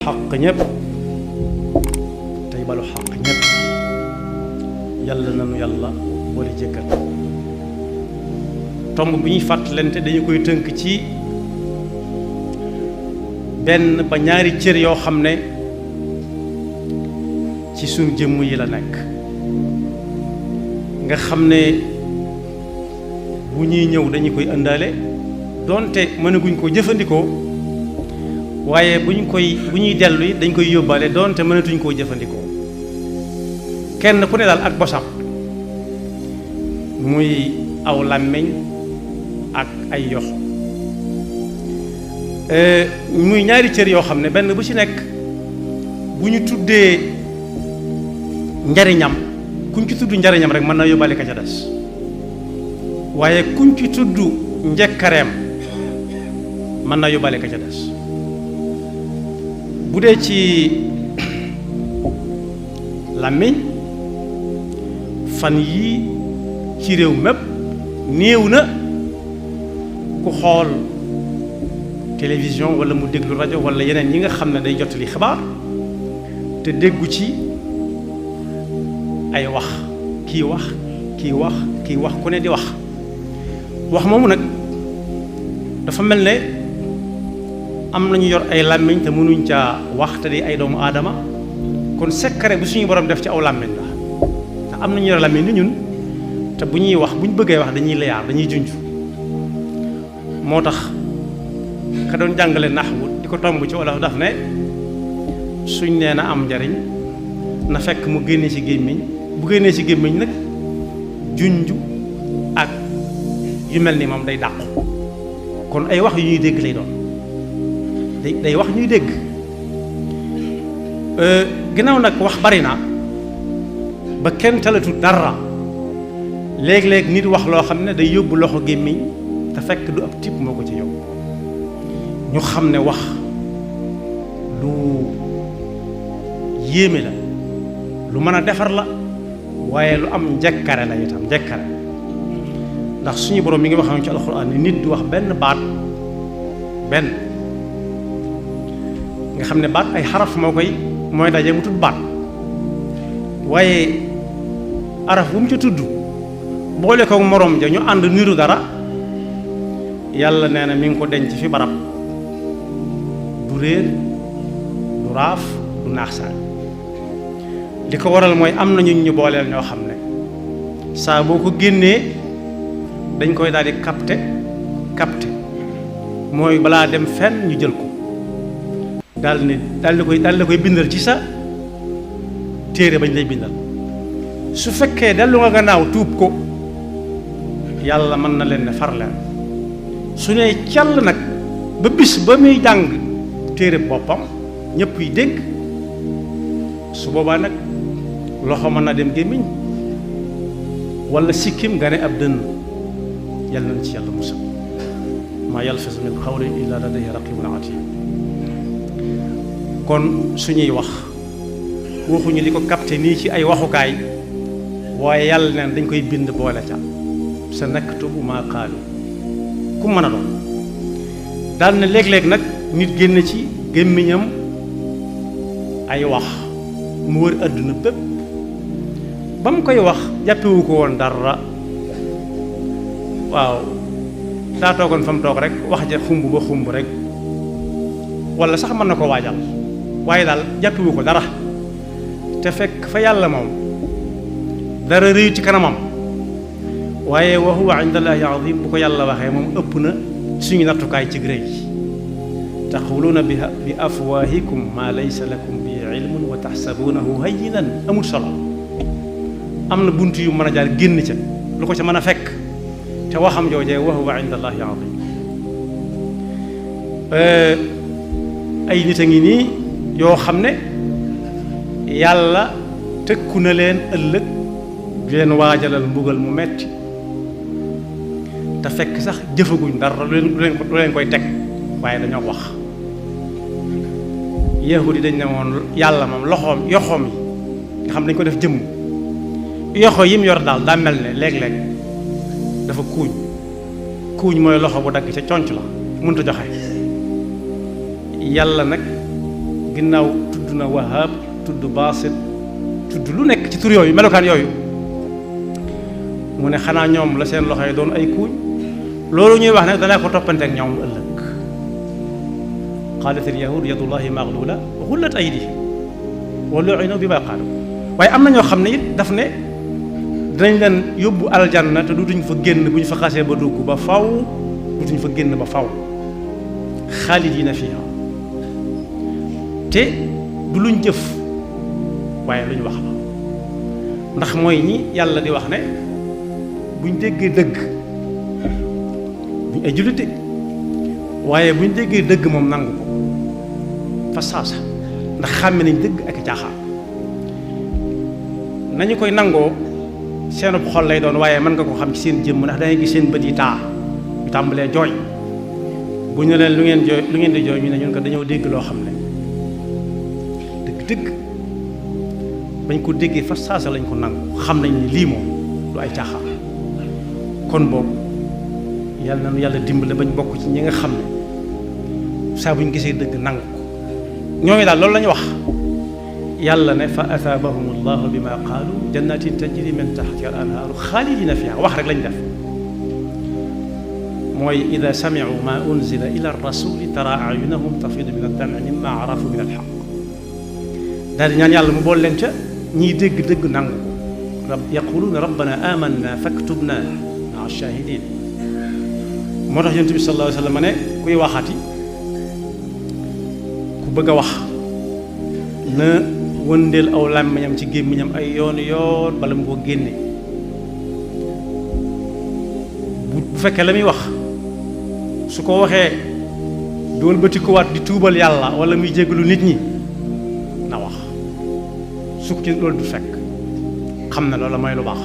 xaq ñëpp tey balu xaq ñëpp yàlla nanu yàlla boole jéggal. tomb bi ñuy fàttalante dañu koy tënk ci benn ba ñaari cër yoo xam ne ci suñu jëmm yi la nekk nga xam ne bu ñuy ñëw dañu koy ëndaale donte mënaguñ ko jëfandikoo waaye bu ñuy dellu yi dañ koy yóbbaale donte mënatuñ koo jëfandikoo kenn ku ne daal ak bosam muy aw làmmiñ ak ay yoxo muy ñaari cër yoo xam ne benn bu ci nekk bu ñu tuddee njariñam kuñ ci tudd njariñam rek mën na yóbbaale ka ca des waaye kuñ ci tudd njekkareem mën na yóbbaale ka ca des bu dee ci làmmiñ fan yii ci réew mépp néew na ku xool télévision wala mu déglu rajo wala yeneen yi nga xam ne day jottali xibaar te déggu ci ay wax kii wax kii wax kii wax ku ne di wax moomu nag dafa mel ne am nañu yor ay làmmiñ te mënuñ caa wax te di ay doomu aadama kon secret bu suñu borom def ci aw làmmiñ la te am nañu yor làmmiñ ni ñun te bu ñuy wax bu ñu bëggee wax dañuy layaar dañuy junj moo tax ka doon jàngale naxwu di ko tomb ci wolof daf ne suñ nee na am njariñ na fekk mu génnee ci gémmiñ bu génnee ci gémmiñ nag junj ak yu mel ni moom day dàqu kon ay wax yu ñuy dégg lay doon day wax ñuy dégg ginnaaw nag wax bari na ba kenn talatu dara léeg-léeg nit wax loo xam ne day yóbbu loxo gémmiñ te fekk du ab tibb moo ko ci yóbbu ñu xam ne wax lu yéeme la lu mën a defar la waaye lu am njekkare la itam njekkare ndax suñu borom mi ngi waxoon ci alxuraan ni nit du wax benn baat benn nga xam ne baat ay xaraf mooy daje mu tudd baat waaye araf bu mu ca tudd boole ko moroom ja ñu ànd niru dara yàlla nee na mi ngi ko denc fi barab du réer du raaf du naax saay li ko waral mooy am na ñu booleel ñoo xam ne saa boo ko génnee dañ koy daal di capté mooy balaa dem fenn ñu jël ko daal di koy bindal ci sa téere bañ lay bindal su fekkee dellu nga gannaaw tuub ko yàlla mën na leen ne far leen su ne càll nag ba bis ba muy jàng téere boppam ñëpp yi dégg su boobaa nag loxo mën na dem gémmiñ wala sikkim nga ne ab dënn yàlla na ci yàlla musal maa yalfizu min qawlin illa ladayhi raqibun atid kon suñuy wax waxuñu di ko capté nii ci ay waxukaay waaye yàlla neen dañ koy bind boole ca sa naktubu maa qaalu ku mën a doon daal ne léeg-léeg nag nit génn ci gémmiñam ay wax mu wër àdduna bépp ba mu koy wax jàppewu ko woon dara waaw daa toogoon fa mu toog rek wax ja xumb ba xumb rek wala sax mën na ko waajal waaye daal jàppewu ko dara te fekk fa yàlla moom dara réyu ci kanamam waaye wa huwa inda allahi azim bu ko yàlla waxee moom ëpp na suñu nattukaay ci rëy taquluuna bi afwahikum ma laysa lakum bi ilmun wa taxsabunahu hayyinan amul solo am na bunt yu mën a jaar génn ca lu ko ca mën a fekk te waxam joojee wa huwa inda allahi azim ay nit a ngi nii yoo xam ne yàlla tëkku na leen ëllëg di leen waajalal mbugal mu metti te fekk sax jëfaguñ dara lu leen koy teg waaye dañoo wax yahudi dañ ne woon yàlla moom loxoom yoxoom yi nga xam dañ ko def jëmm yoxo yi mu yor daal daa mel ne léeg-léeg dafa kuuñ mooy loxo bu dagg ca conc la mënut a joxe yàlla nag ginnaaw tudd na Wahhab tudd Basit tudd lu nekk ci tur yooyu melokaan yooyu mu ne xanaa ñoom la seen loxo yi doon ay kuuñ loolu ñuy wax ne danaa ko toppante ak ñoom ëllëg qaalat al yahud yadullahi maghlula ghullat aydihim wa lu'inu bima qaalu waaye am na ñoo xam ne it daf ne dinañ leen yóbbu aljanna te dutuñ fa génn bu ñu fa xasee ba dugg ba faw dutuñ fa génn ba faw xaalidina fiha te du luñ jëf waaye luñ wax la ndax mooy ñi yàlla di wax ne buñ déggee dëgg buñ ay jullite waaye buñ déggee dëgg moom nangu ko fa saasa ndax xàmme nañ dëgg ak caaxaan nañu koy nangoo seenub xol lay doon waaye mën nga ko xam ci seen jëmm ndax dangay gis seen bët yi taa ñu tàmbalee jooy bu ñu leen lu ngeen di jooy ñu ne ñun ko dañoo dégg loo xam ne dëgg bañ ko déggee fa saasa lañ ko nangu xam nañ ni lii moom du ay caaxaan kon boobu yàlla na nu yàlla dimbale bañ bokk ci ñi nga xam ne saa bu ñu gisee dëgg nangu ko ñooñu daal loolu la ñu wax yàlla ne fa athaabahum allahu bima qaalu jannatin tajri min tahtiha al anhaaru xaalidina fiha wax rek lañ def mooy ida samicu ma unzila ila rasuli tara ayunahum tafidu min addamci mimma arafu min alxaq daal di ñaan yàlla mu bool leen ca ñiy dégg dëgg nangu ko yaquluuna rabbana amanna faktubna maa shahidin moo tax yonent bi sallallahu alayhi wa sallam ne kuy waxati ku bëgg a wax na wëndeel aw làmmiñam ci gémmiñam ay yoon yoon bala mu ko génne bu fekkee la muy wax su ko waxee di wëlbatikuwaat di tuubal yàlla wala muy jéggalu nit ñi na wax su ko ci loolu du fekk xam na loolu mooy lu baax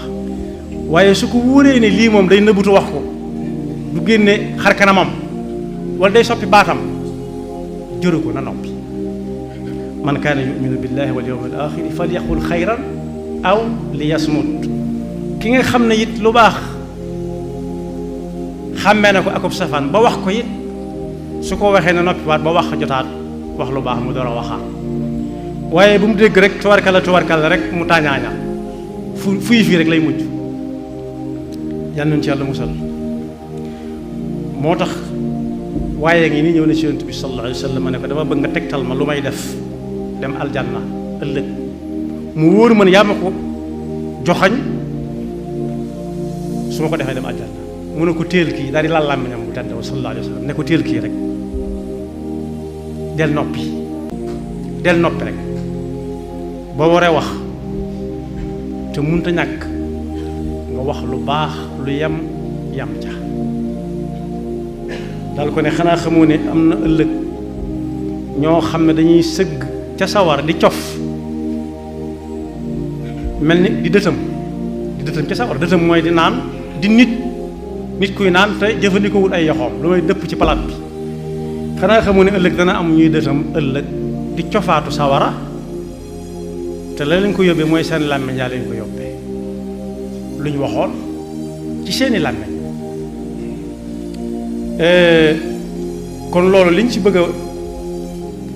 waaye su ko wóoree ne lii moom day nëbbutu wax ko du génne xar kanamam wala day soppi baatam jëru ko na noppi man kaana yuminu billahi wal yawmil axiri falyaqul xayran aw liyasmut ki nga xam ne it lu baax xàmmee na ko akub safaan ba wax ko it su ko waxee na noppiwaat ba wax jotaat wax lu baax mu door a waxaat waaye bu mu dégg rek tuwarkal rek mu tàñaaña fuy fii rek lay mujj yal nañu ci yàlla musal moo tax waaye ngi ni ñëw na ci yonent bi sallallahu alayhi wa sallam ne ko dama bëgg nga tegtal ma lu may def dem aljanna ëllëg mu wóor man yaa ma ko joxañ su ma ko defee dem aljanna mu ne ko téel kii daal di laal làmmiñam bu tedd sallallahu alayhi wa sallam ne ko téel kii rek del noppi rek boo waree wax te munta ñàkk nga wax lu baax lu yam ca daal ko ne xanaa xamoo ne am na ëllëg ñoo xam ne dañuy sëgg ca sawar di cof mel ni di dëtam ca sawar dëtam mooy di naan di nit kuy naan te jëfandikoowul ay yoxoom lu may dëpp ci palaat bi xanaa xamoo ne ëllëg dana am ñuy dëtam ëllëg di cofaatu sawara te la leen ko yóbbee mooy seen làmmiñ yaa leen ko yóbbee lu ñu waxoon ci seeni làmmiñ kon loolu liñ ci bëgg a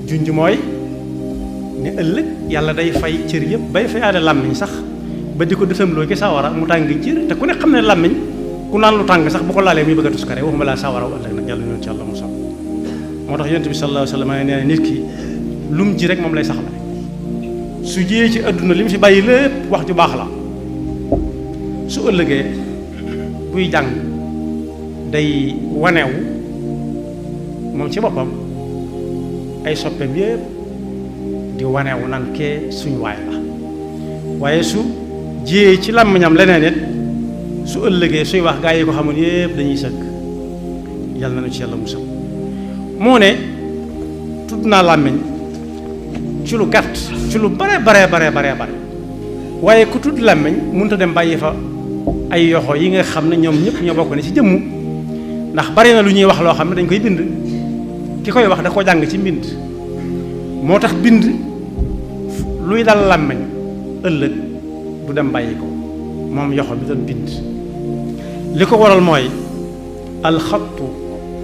junj mooy ne ëllëg yàlla day fay cër yëpp bay fayaale làmmiñ sax ba di ko dësamloo ci sawara mu tàng jër te ku ne xam ne làmmiñ ku naan lu tàng sax bu ko laalee muy bëgg a tuskare waxuma laa sawara ëllëg nag yàlla ñoon ci yàlla musal moo tax yonent bi sallallahu alayhi wa sallam nee na nit ki lu mu ji rek moom lay saxla su jiyee ci àdduna li mu fi bàyyi lépp wax ju baax la su ëllëgee buy jàng day wanewu moom ci boppam ay soppeem yépp di wanewu nan kee suñu waay la waaye su jiyee ci làmmiñam leneen it su ëllëgee suy wax gaa yi ko xamoon yépp dañuy sëgg yàlla na nu ci yàlla musal moo ne tudd naa làmmiñ ci lu gàtt ci lu bare waaye ku tudd làmmiñ mënut a dem bàyyi fa ay yoxo yi nga xam ne ñoom ñëpp ñoo bokk ne ci jëmmu ndax bari na lu ñuy wax loo xam ne dañ koy bind ki koy wax da ko jàng ci mbind moo tax bind luy dal làmmiñ ëllëg du dem bàyyi ko moom yoxo bi doon bind li ko waral mooy alxattu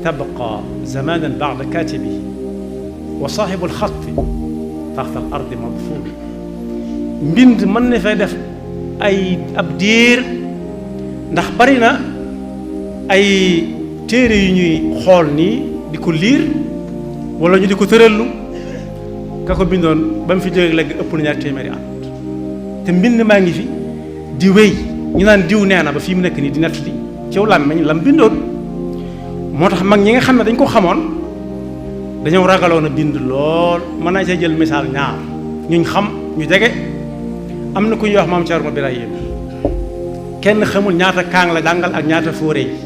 tabqa zamanan ba'da katibi wa saaxibu alxatti taxta al ardi madfuun mbind mën na fay def ay ab diir ndax bari na ay téere yu ñuy xool nii di ko liir wala ñu di ko tërallu ka ko bindoon ba mu fi jógee léegi ëpp na ñaar téeméeri at te mbind maa ngi fi di wéy ñu naan diw nee na ba fii mu nekk nii di nettali ciw làmmiñ lam bindoon moo tax mag ñi nga xam ne dañ ko xamoon dañoo ragaloon a bind lool mën naa cee jël misaal ñaar ñuñ xam ñu jege am na ku ñuy wax maam Thierno Birahim kenn xamul ñaata kaang la jàngal ak ñaata fóore yi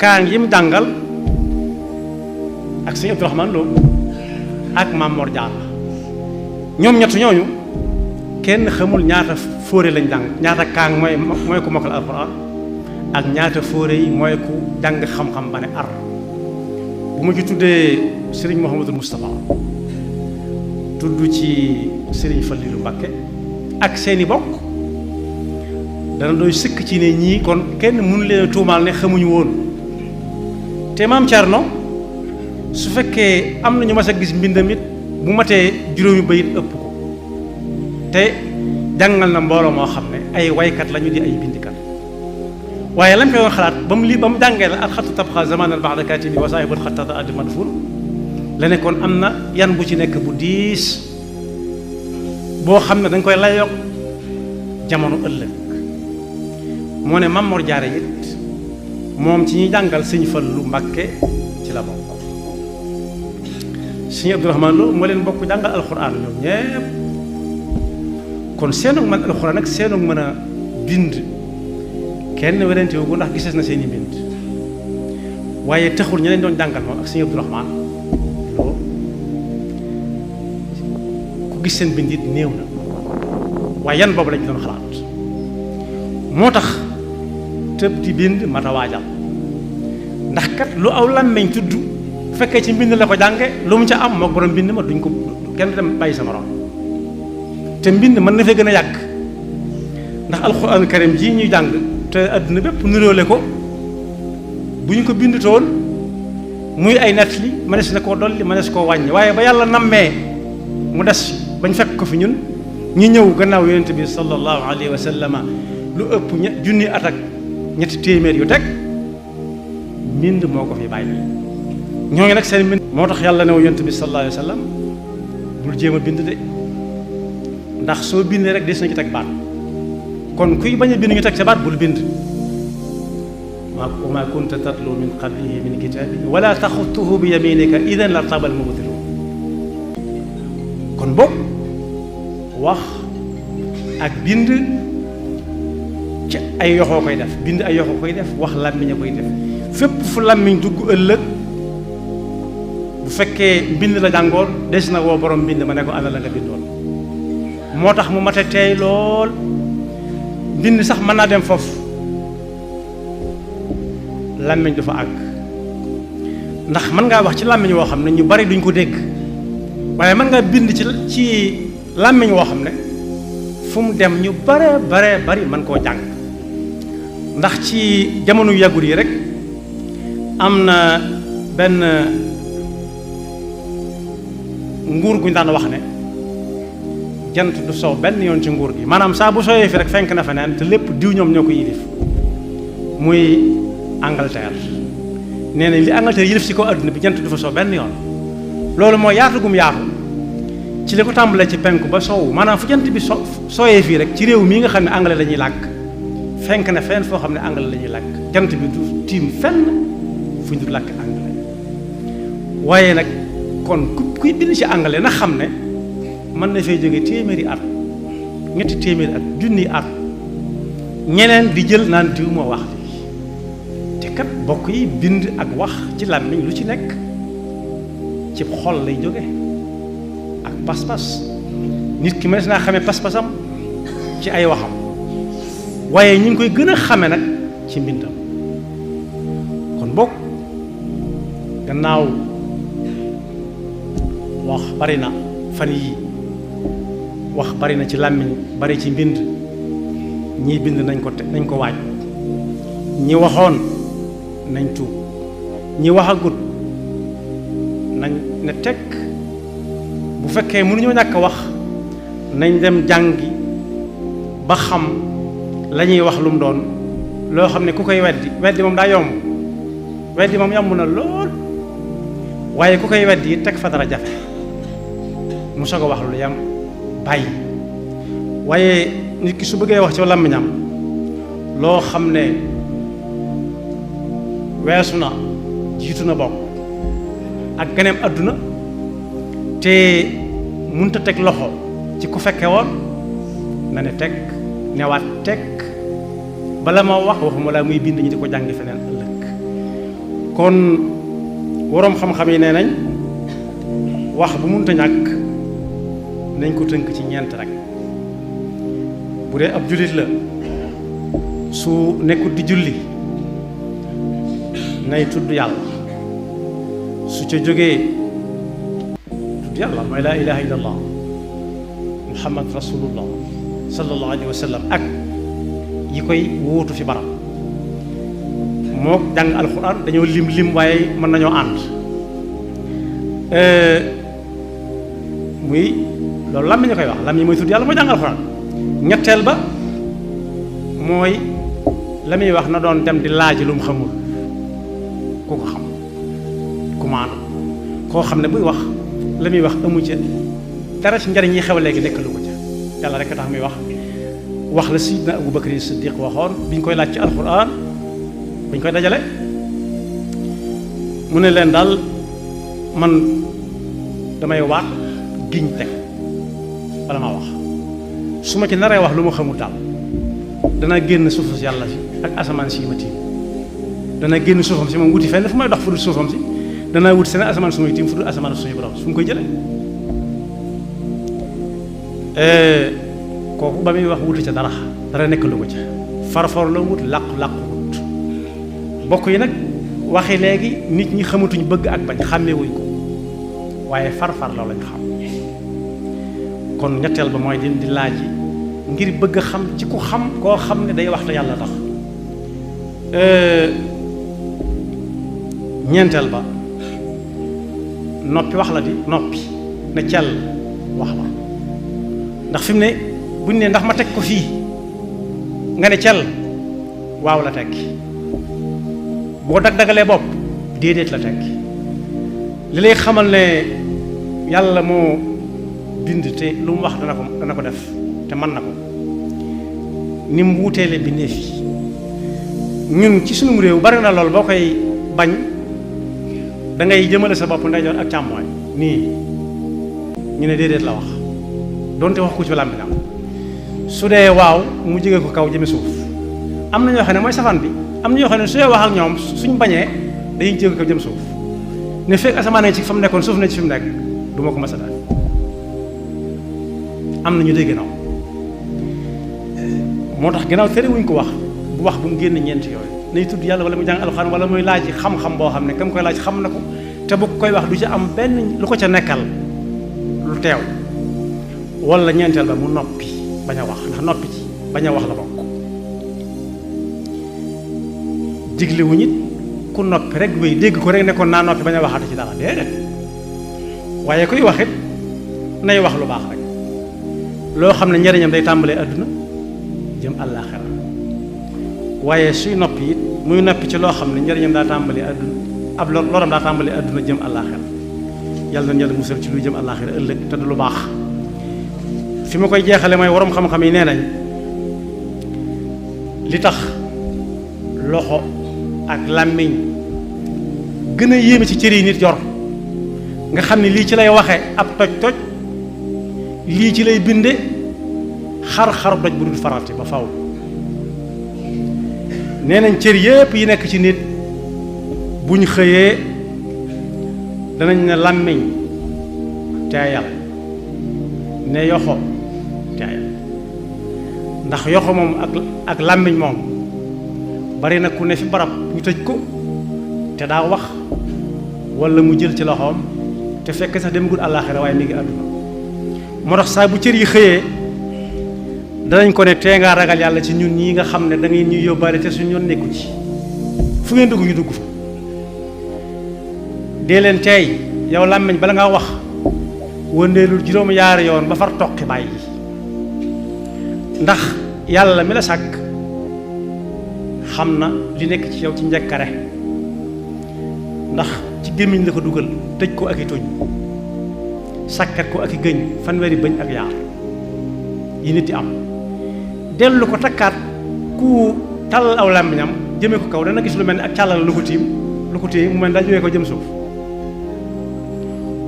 kaang yi mu jàngal ak sëñ Abdourahmane Lo ak maam Mor Diarra ñoom ñett ñooñu kenn xamul ñaata fóore lañ jàng ñaata kaang mooy ku mokkal alxuraan ak ñaata fóore yi mooy ku jàng xam-xam ba ne ar bu ma ci tuddee Serigne Mouhamadou Moustapha tudd ci Serigne Fallilou Mbacké ak seeni bokk dana doy sëkk ci ne ñii kon kenn mënu leen tuumaal ne xamuñu woon te maam Thierno su fekkee am na ñu mas a gis mbindam it bu matee juróomi bayit ëpp ko te jàngal na mbooloo moo xam ne ay waykat lañu di ay bindikat waaye lam koy woon xalaat ba mu jàngee la al xattu tabxa zamanan ba'da katibi wa saahibul xattata addi madfun la ne kon am na yan bu ci nekk bu diis boo xam ne dañ koy layoog jamono ëllëg moo ne Maam Mor Jaara it moom ci ñuy jàngal sëñ Fallu Mbàkke ci la bokk sëñ Abdourahmane Lo moo leen bokk jàngal alxuraan ñoom ñépp kon seenug mën alxuraan ak seenug mën a bind kenn werante wu ko ndax gisees na seeni mbind waaye taxul ña leen doon jàngal moom ak sëñ Abdourahmane Lo ku gis seen bind it néew na waaye yan boobu lañ doon xalaat moo tax tëb di bind mata waajal ndax kat lu aw làmmeñ tudd bu fekkee ci mbind la ko jànge lu mu ca am moo borom mbind ma duñ ko kenn dem bàyyi sa morom te mbind mën na fee gën a yàgg ndax alxuraan karim ji ñuy jàng te àdduna bépp nuróole ko bu ñu ko bind toon muy ay nettali mënees na koo dolli mënees koo wàññi waaye ba yàlla nammee mu des bañ fekk ko fi ñun ñi ñëw gannaaw yonent bi sallallahu alayhi wa sallama lu ëpp junni at ak ñetti téeméer yu teg mbind moo ko fi bàyyi ñooñu nag seen mbind moo tax yàlla ne yonent bi sallallahu alayhi wa sallam bul jéem a bind de ndax soo bindee rek des na ci teg baat kon kuy bañ a bind ñu teg sa baat bul bind wa ma kunta tatlu min qablihi min kitabin wala taxutuhu bi yaminika idan la tabal mubtilun kon boog wax ak bind ci ay yoxoo koy def bind ay yoxoo koy def wax làmmiñ a koy def fépp fu làmmiñ dugg ëllëg bu fekkee mbind la jàngoon des na woo borom mbind ma ne ko ana la nga bindoon moo tax mu mate teey lool mbind sax mën naa dem foofu làmmiñ du fa àgg ndax mën ngaa wax ci làmmiñ woo xam ne ñu bari duñ ko dégg waaye mën ngaa bind ci làmmiñ woo xam ne fu mu dem ñu bare bari mën koo jàng ndax ci jamono yàggul yi rek am na benn nguur guñ daan wax ne jant du sow benn yoon ci nguur gi maanaam saa bu sooyee fi rek fenk na feneen te lépp diw ñoom ñoo ko yilif muy Angleterre nee na li Angleterre yilif ci kaw adduna bi jant du fa sow benn yoon loolu mooy yaatu gum yaatu ci li ko tàmbalee ci penku ba soowu maanaam fu jant bi sooyee fii rek ci réew mii nga xam ne anglais la ñuy làkk fenk na fenn foo xam ne anglais la ñuy làkk jant bi du tiim fenn fu ñu du làkk anglais waaye nag kon kuy bind ci anglais na xam ne mën na fay jóge téeméeri at ñetti téeméeri at junni at ñeneen di jël naan diw moo wax lii te kat bokk yi bind ak wax ci làmmiñ lu ci nekk ci xol lay jóge ak pas-pas nit ki mënees naa xamee pas-pasam ci ay waxam waaye ñu ngi koy gën a xame nag ci mbindam kon bokk gannaaw wax bari na fan yi wax bari na ci làmmiñ bari ci mbind ñii bind nañ ko waaj ñi waxoon nañ tuub ñi waxagut nañ ne tekk bu fekkee mënuñoo ñàkk wax nañ dem jàngi ba xam la ñuy wax lu mu doon loo xam ne ku koy weddi moom daa yomb weddi moom yomb na lool waaye ku koy weddi teg fa dara jafe mu soog a wax lu yam bàyyi waaye nit ki su bëggee wax ci làmmiñam loo xam ne weesu na jiitu na bokk ak ganeem àdduna te mënta teg loxo ci ku fekke woon na ne teg newaat teg bala ma wax waxuma la muy bind ñi di ko jàngi feneen ëllëg kon waroom xam-xam yi nee nañ wax bu mënta ñàkk nañ ko tënk ci ñeent rek bu dee ab jullit la su nekkut di julli nay tudd yàlla su ca jógee tudd yàlla mooy laa ilaha illa allah muhammad rasulullah sallallahu alayhi wa sallam ak yi koy wóotu fi barab moo jàng alxuraan dañoo lim waaye mën nañoo ànd muy loolu lam ñu koy wax lam yi mooy tudd yàlla mooy jàng alxuraan ñetteel ba mooy la muy wax na doon dem di laaj lu mu xamul ku ko xam ku maanu koo xam ne buy wax la muy wax amu ca dara ci njariñ yi xew léegi nekk lu ko ca yàlla rek a tax muy wax la Sidna Abu Bakri Siddiq waxoon bi ñu koy laaj ci alxuraan bi ñu koy dajale mu ne leen daal man damay waat giñ teg wala maa wax su ma ci naree wax lu ma xamul daal dana génn suufu si yàlla si ak asamaan si ma tiim dana génn suufam si moom wuti fenn fu may dox fu dul suufam si danaa wuti seen asamaan su may tiim fu dul asamaan suñu borom fu mu koy jële kooku ba muy wax wuti ca dara nekk lu ko ca farfor la wut làqu wut bokk yi nag waxi léegi nit ñi xamatuñ bëgg ak bañ xàmmewuñ ko waaye farfar la lañ xam kon ñetteel ba mooy di laaj ngir bëgg a xam ci ku xam koo xam ne day wax te yàlla tax ñeenteel ba noppi wax la di noppi ne cell wax la ndax fi mu ne buñ ne ndax ma teg ko fii nga ne cell waaw la tekki boo dag-dagalee bopp déedéet la tekki li lay xamal ne yàlla moo bind te lu mu wax dana ko def te mën na ko ni mu wuuteele bindeef yi ñun ci sunum réew bari na lool boo koy bañ da ngay jëmale sa bopp ndeyjoor ak càmmooñ nii ñu ne déedéet la wax donte wax ko ci làmmiñam su dee waaw mu jóge ko kaw jëme suuf am na ñoo xam ne mooy safaan bi am na ñoo xam ne su dee wax ak ñoom suñ bañee dañuy jóge ko kaw jëm suuf ne fekk asamaan ci fa mu nekkoon suuf na ci fi mu nekk du ma ko mës a daal am na ñu dégg naw moo tax gannaaw terewuñ ko wax bu wax bu mu génn ñeent yooyu nay tudd yàlla wala mu jàng alxuraan wala muy laaj xam-xam boo xam ne kam koy laaj xam na ko te bu koy wax du ci am benn lu ko ca nekkal lu teew wala ñeenteel ba mu noppi bañ a wax ndax noppi ci bañ a wax la bokk diglewuñ it ku noppi rek wéy dégg ko rek nekkoon naa noppi bañ a waxaat ci dara déedéet waaye kuy wax it nay wax lu baax rek loo xam ne njariñam day tàmbalee adduna jëm àllaaxira waaye suy noppi it muy noppi ci loo xam ne njariñam daa tàmbalee adduna ab loram daa tàmbalee adduna jëm àllaaxira yàlla na yàlla musal ci luy jëm àllaaxira ëllëg te du lu baax fi ma koy jeexale mooy waroom xam-xam yi nee nañ li tax loxo ak làmmiñ gën a yéeme ci cër yi nit yor nga xam ne lii ci lay waxe ab toj lii ci lay binde xar-xar doj bu dul farati ba faw nee nañ cër yépp yi nekk ci nit buñ xëyee danañ ne làmmiñ teeyal ne yoxo teeyal ndax yoxo moom ak làmmiñ moom bari na ku ne fi barab ñu tëj ko te daa wax walla mu jël ci loxoom te fekk sax demagul àllaaxira waaye mi ngi àdduna moo tax saa bu cër yi xëyee danañ ko ne tee ngaa ragal yàlla ci ñun ñii nga xam ne da ngay ñuy yóbbaale te suñ yoon nekku ci fu ngeen dugg ñu dugg fa dee leen teey yow làmmiñ bala ngaa wax wëndeelul juróom yaari yoon ba far toqi bàyyi ndax yàlla mi la sàkk xam na li nekk ci yow ci njëkkare ndax ci gémmiñ la ko dugal tëj ko ak i tuñ sàkkat ko ak i gëñ fanweeri bëñ ak yaar yi nit di am dellu ko takkaat ku tàllal aw làmmiñam jëmee ko kaw dana gis lu mel ni ak càllal lu ko tiim lu ko téye mu mel daa jógee ko jëm suuf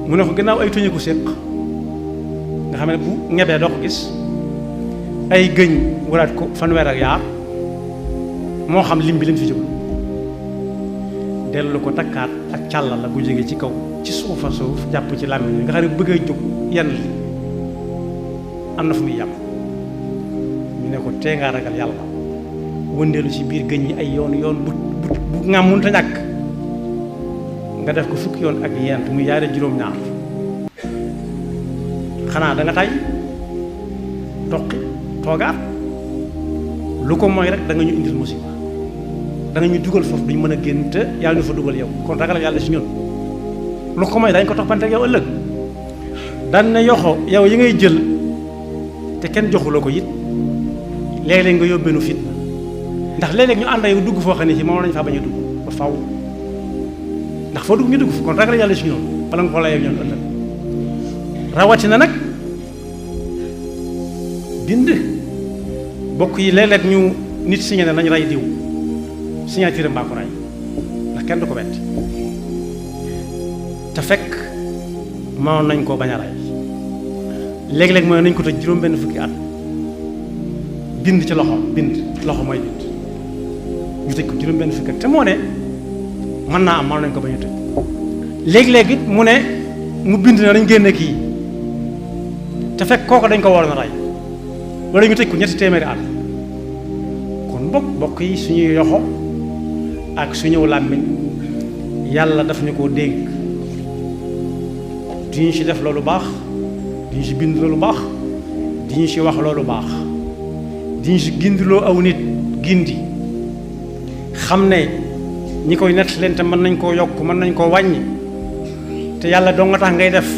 mu ne ko gannaaw ay tuñu ko séq nga xam ne bu ñebee doo ko gis ay gëñ waraat ko fanweer ak yaar moo xam lim bi lim fi jóg dellu ko takkaat ak càllal la bu jógee ci kaw ci suufa suuf jàpp ci làmmiñ bi nga xam ne bëgg a jóg yenn li am na fu muy yàpp ñu ne ko tee ngaa ragal yàlla wëndeelu ci biir gëñ yi ay yoon yoon bu ngam mënut a ñàkk nga def ko fukki yoon ak yent muy yaare juróom-ñaar xanaa da nga tay toqi toogaat lu ko mooy rek da nga ñu indil musiba da nga ñu dugal foofu duñ mën a génn te yàlla ñu fa dugal yow kon ragal yàlla si ñun lu ko mooy dañ ko toppante ak yow ëllëg daan na yoxo yow yi ngay jël te kenn joxuloo ko it léeg-léeg nga yóbbeenu fitna ndax léeg-léeg ñu ànd yow dugg foo xam ne ci moom lañ faa bañ a dugg ba faw ndax foo dugg ñu dugg fa kon ragal yàlla si ñoom bala nga ko layee ñoom ëllëg rawatina nag bind bokk yi léeg-léeg ñu nit signé ne nañ rey diw signature mbaa ko rey ndax kenn du ko wet te fekk mënoon nañ koo bañ a rey léeg-léeg mooy nañ ko tëj juróom benn fukki at bind ci loxo bind loxo mooy bind ñu tëj ko juróom benn fukki at te moo ne mën naa am mën nañ ko bañ a tëj léeg-léeg it mu ne mu bind na dañ génne kii te fekk kooko dañ ko waroon a rey wala ñu tëj ko ñetti téeméeri at kon bokk yi suñuy yoxo ak suñu làmmiñ yàlla daf ñu koo dénk di ñu ci def loolu baax di ñu ci bind loolu baax di ñu ci wax loolu baax di ñu ci gindiloo aw nit gindi xam ne ñi koy nett leen te mën nañ koo yokk mën nañ koo wàññi te yàlla doo nga tax ngay def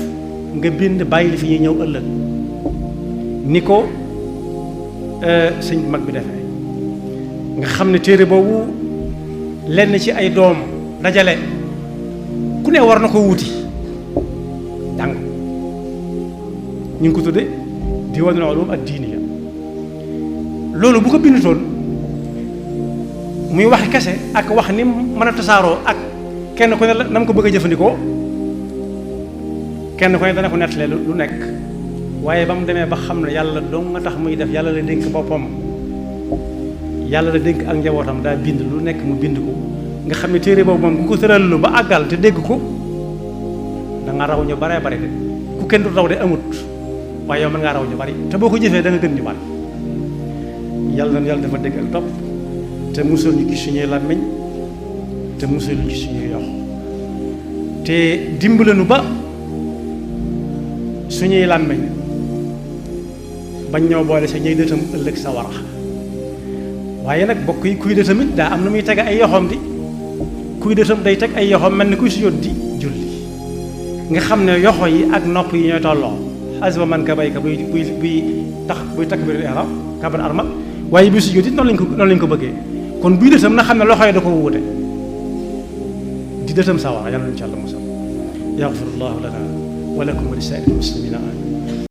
nga bind bàyyi li fi ñuy ñëw ëllëg ni ko sëñ mag bi defee nga xam ne téere boobu lenn ci ay doom dajale ku ne war na ko wuti jàng ñu ngi ko tudde Diiwaanul Uluum ad-Diiniyya loolu bu ko bindutoon muy waxi kese ak wax ni mën a tasaaroo ak kenn ku ne la na mu ko bëgg a jëfandikoo kenn ku ne dana ko nettalee lu nekk waaye ba mu demee ba xam ne yàlla dong nga tax muy def yàlla la dénk boppam yàlla la dénk ak njabootam daa bind lu nekk mu bind ko nga xam ne téere boobu moom ku ko tëralu ba àggal te dégg ko da nga raw ñu baree bari de ku kenn du raw de amut waaye yow mën ngaa raw ñu bari te boo ko jëfee da nga gën ñu bari yàlla na yàlla dafa dégg ak topp te musal ñu ci suñuy làmmiñ te musal ñu ci suñuy yox te dimbalanu ba suñuy làmmiñ bañ ñoo boole sa ñuy dëtam ëllëg sa warax waaye nag bokk yi kuy dëtam it daa am na muy tege ay yoxoom di kuy dëtam day teg ay yoxoom mel ni kuy sujjóot di julli nga xam ne yoxo yi ak nopp yi ñooy tolloo xasba man ka bayka buy tax buy takbirul ihram kabar armal waaye bi sujjóot it noonu lañ ko bëggee kon buy dëtam na xam ne loxo yi da ko wuute di dëtam sa warax yàlla nañu ci Yàlla musal yaxfirullahu lana wa lakum wa li saa'iril muslimina amin